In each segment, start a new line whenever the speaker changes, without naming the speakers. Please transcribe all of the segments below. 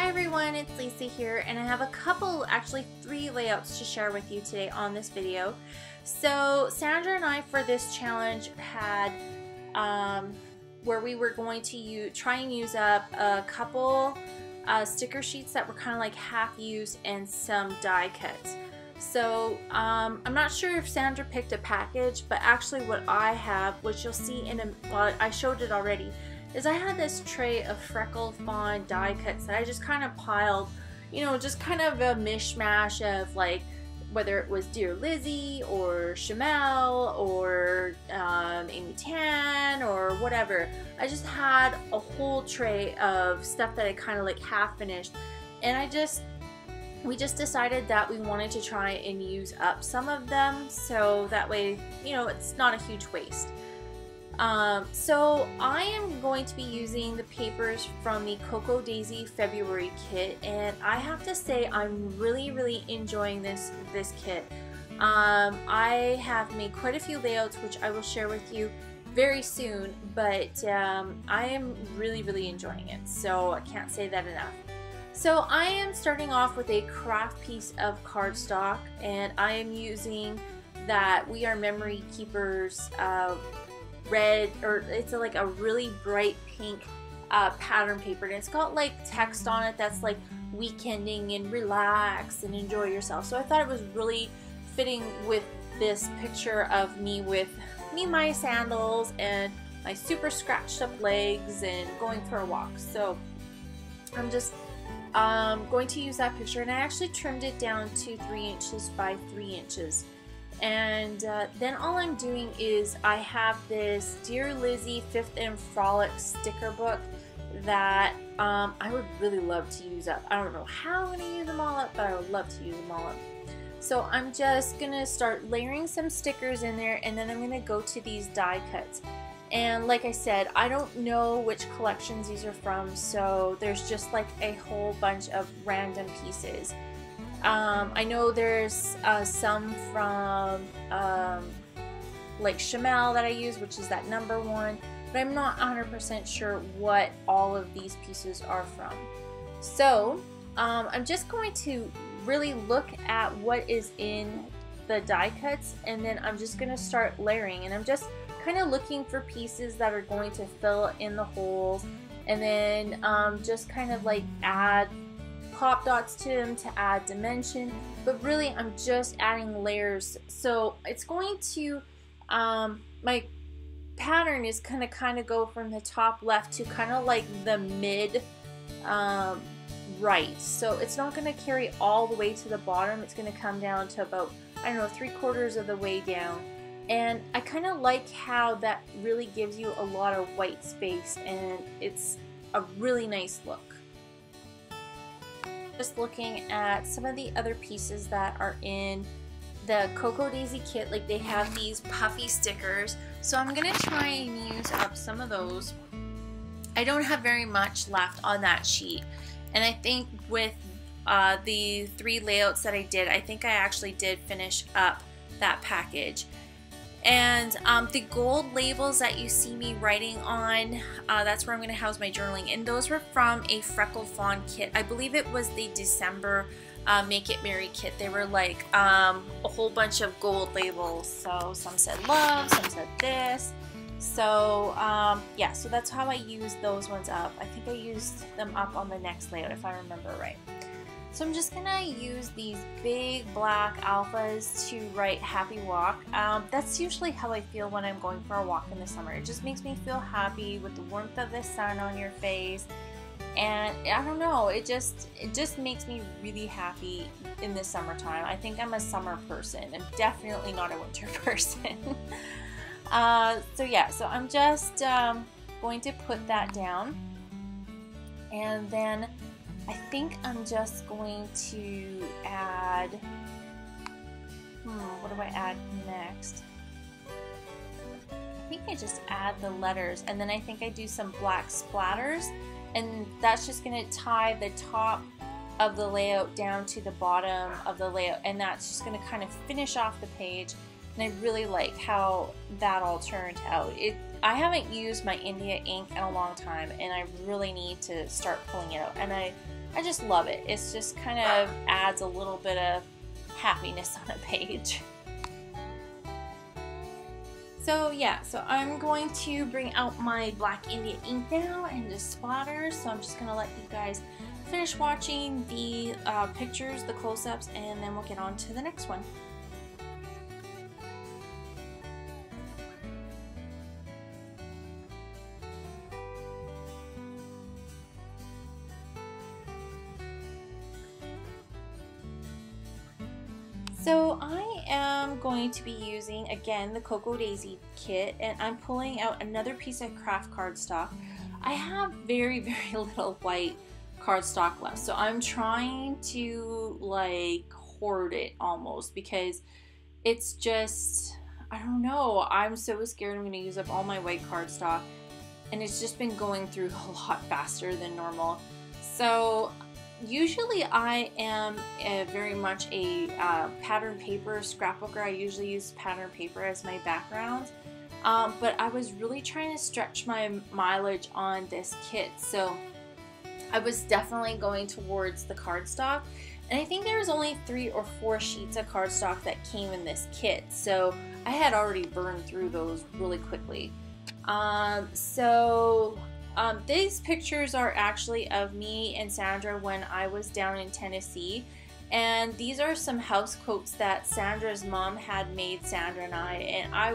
everyone, it's Lisa here, and I have a couple, actually 3 layouts to share with you today on this video. So Sandra and I for this challenge had where we were going to try and use up a couple sticker sheets that were kind of like half used and some die cuts. So I'm not sure if Sandra picked a package, but actually what I have, which you'll see in a, well, I showed it already, is I had this tray of Freckle Fawn die cuts that I just kind of piled, you know, just kind of a mishmash of like whether it was Dear Lizzie or Shamel or Amy Tan or whatever. I just had a whole tray of stuff that I kind of like half finished, and we just decided that we wanted to try and use up some of them so that way, you know, it's not a huge waste. So I am going to be using the papers from the Cocoa Daisy February kit, and I have to say I'm really enjoying this kit. I have made quite a few layouts which I will share with you very soon, but I am really enjoying it, so I can't say that enough. So I am starting off with a craft piece of cardstock, and I am using that We Are Memory Keepers red, or it's like a really bright pink pattern paper, and it's got like text on it that's like weekending and relax and enjoy yourself. So I thought it was really fitting with this picture of me with my sandals and my super scratched up legs and going for a walk. So I'm just going to use that picture, and I actually trimmed it down to 3 inches by 3 inches. And then all I'm doing is I have this Dear Lizzie 5th and Frolic sticker book that I would really love to use up. I don't know how I'm going to use them all up, but I would love to use them all up. So I'm just going to start layering some stickers in there, and then I'm going to go to these die cuts. And like I said, I don't know which collections these are from, so there's just like a whole bunch of random pieces. I know there's some from like Shamel that I use, which is that #1, but I'm not 100% sure what all of these pieces are from. So I'm just going to really look at what is in the die cuts, and then I'm just going to start layering, and I'm just kind of looking for pieces that are going to fill in the holes, and then just kind of like add pop dots to them to add dimension, but really I'm just adding layers. So it's going to my pattern is gonna kind of go from the top left to kind of like the mid right, so it's not going to carry all the way to the bottom. It's going to come down to about, I don't know, 3/4 of the way down, and I kind of like how that really gives you a lot of white space, and it's a really nice look. Just looking at some of the other pieces that are in the Cocoa Daisy kit, like they have these puffy stickers, so I'm gonna try and use up some of those. I don't have very much left on that sheet, and I think with the 3 layouts that I did, I think I actually did finish up that package. And the gold labels that you see me writing on, that's where I'm going to house my journaling, and those were from a Freckle Fawn kit. I believe it was the December Make It Merry kit. They were like a whole bunch of gold labels, so some said love, some said this. So yeah, so that's how I used those ones up. I think I used them up on the next layout if I remember right. So I'm just gonna use these big black alphas to write Happy Walk. That's usually how I feel when I'm going for a walk in the summer. It just makes me feel happy with the warmth of the sun on your face, and I don't know, it just makes me really happy in the summertime. I think I'm a summer person. I'm definitely not a winter person. So yeah, so I'm just going to put that down, and then I think I'm just going to add, what do I add next? I think I just add the letters, and then I think I do some black splatters, and that's just going to tie the top of the layout down to the bottom of the layout, and that's just going to kind of finish off the page. And I really like how that all turned out. I haven't used my India ink in a long time, and I really need to start pulling it out. And I just love it. It's just kind of adds a little bit of happiness on a page. So yeah, so I'm going to bring out my Black India ink now and just splatter. So I'm just gonna let you guys finish watching the pictures, the close-ups, and then we'll get on to the next one. So I am going to be using, again, the Cocoa Daisy kit, and I'm pulling out another piece of craft cardstock. I have very, very little white cardstock left, so I'm trying to like hoard it almost, because it's just, I don't know, I'm so scared I'm going to use up all my white cardstock, and it's just been going through a lot faster than normal. So usually I am very much a pattern paper scrapbooker. I usually use pattern paper as my background, but I was really trying to stretch my mileage on this kit, so I was definitely going towards the cardstock, and I think there was only 3 or 4 sheets of cardstock that came in this kit, so I had already burned through those really quickly. These pictures are actually of me and Sandra when I was down in Tennessee, and these are some house coats that Sandra's mom had made Sandra and I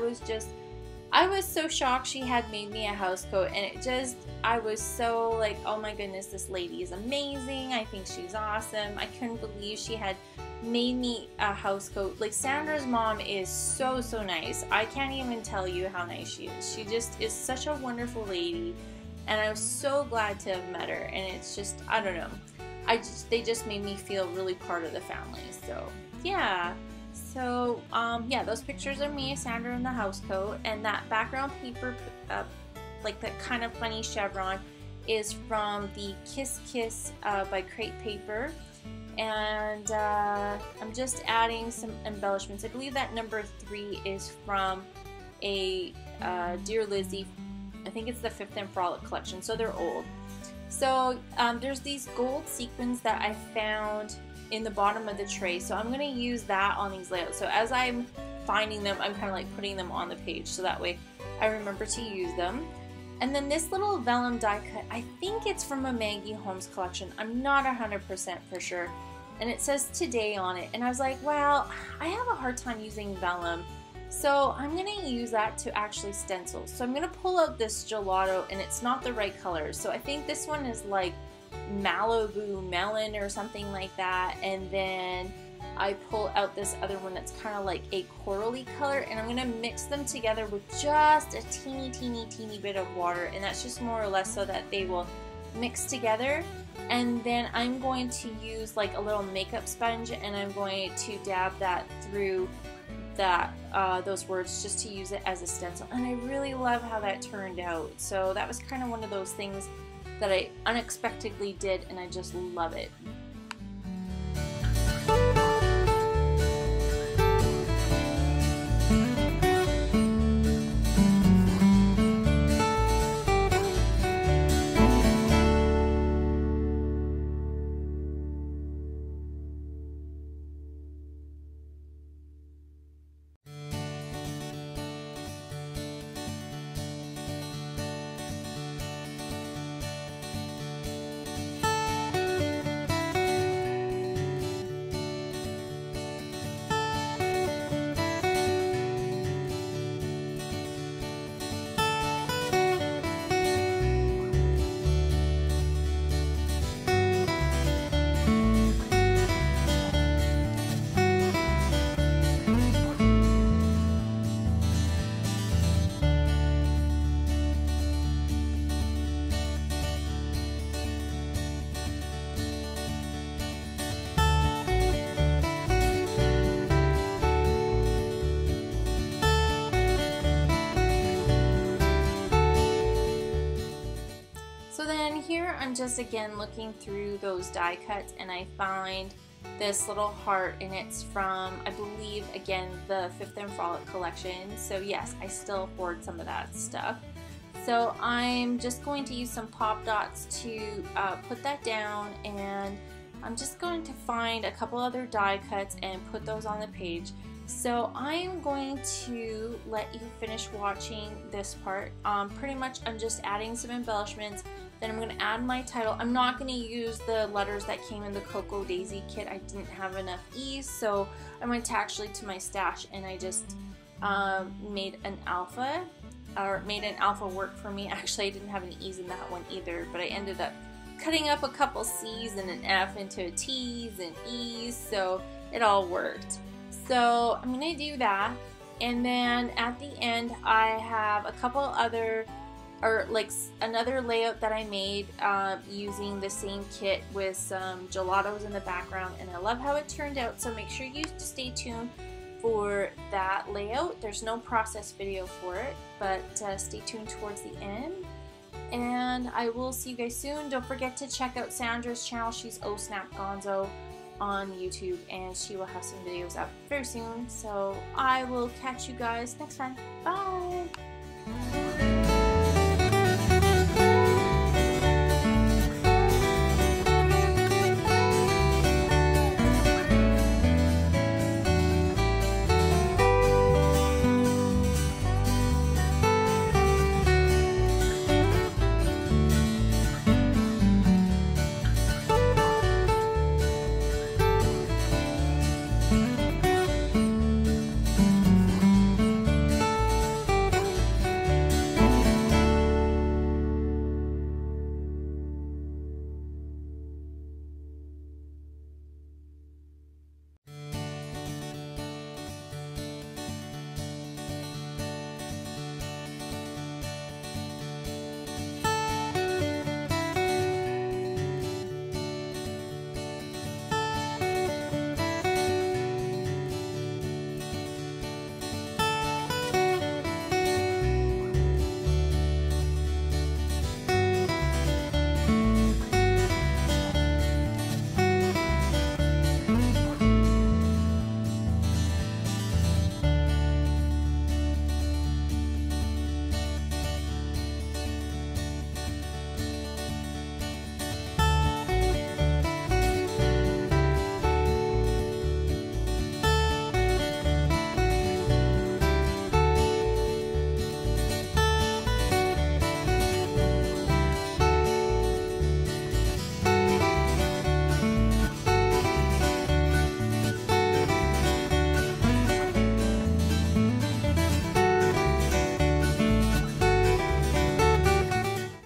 was so shocked she had made me a house coat, and I was so like, oh my goodness, this lady is amazing, I think she's awesome. I couldn't believe she had made me a house coat. Like, Sandra's mom is so nice. I can't even tell you how nice she is. She just is such a wonderful lady, and I was so glad to have met her, and it's just, I don't know, they just made me feel really part of the family. So yeah. So yeah, those pictures are me, Sandra, in the house coat, and that background paper, like that kind of funny chevron, is from the Kiss Kiss by Crate Paper, and I'm just adding some embellishments. I believe that number 3 is from a Dear Lizzie, I think it's the 5th and Frolic collection, so they're old. So there's these gold sequins that I found in the bottom of the tray, so I'm going to use that on these layouts. So as I'm finding them, I'm kind of like putting them on the page, so that way I remember to use them. And then this little vellum die cut, I think it's from a Maggie Holmes collection. I'm not 100% for sure. And it says today on it, and I was like, well, I have a hard time using vellum, so I'm going to use that to actually stencil. So I'm going to pull out this gelato, and it's not the right color. So I think this one is like Malibu melon or something like that, and then I pull out this other one that's kind of like a corally color, and I'm going to mix them together with just a teeny bit of water, and that's just more or less so that they will mix together. And then I'm going to use like a little makeup sponge, and I'm going to dab that through that those words just to use it as a stencil, and I really love how that turned out. So that was kind of one of those things that I unexpectedly did, and I just love it. Here I'm just again looking through those die cuts, and I find this little heart, and it's from, I believe, again, the 5th and Frolic collection. So yes, I still hoard some of that stuff. So I'm just going to use some pop dots to put that down, and I'm just going to find a couple other die cuts and put those on the page. So I'm going to let you finish watching this part. Pretty much I'm just adding some embellishments, then I'm going to add my title. I'm not going to use the letters that came in the Cocoa Daisy kit. I didn't have enough E's, so I went actually to my stash and I just made an alpha, or made an alpha work for me. Actually, I didn't have any E's in that one either, but I ended up cutting up a couple C's and an F into T's and E's, so it all worked. So I'm going to do that, and then at the end I have a couple other, or like another layout that I made using the same kit with some gelatos in the background, and I love how it turned out, so make sure you stay tuned for that layout. There's no process video for it, but stay tuned towards the end, and I will see you guys soon. Don't forget to check out Sandra's channel. She's Oh Snap Gonzo on YouTube, and she will have some videos up very soon. So I will catch you guys next time. Bye!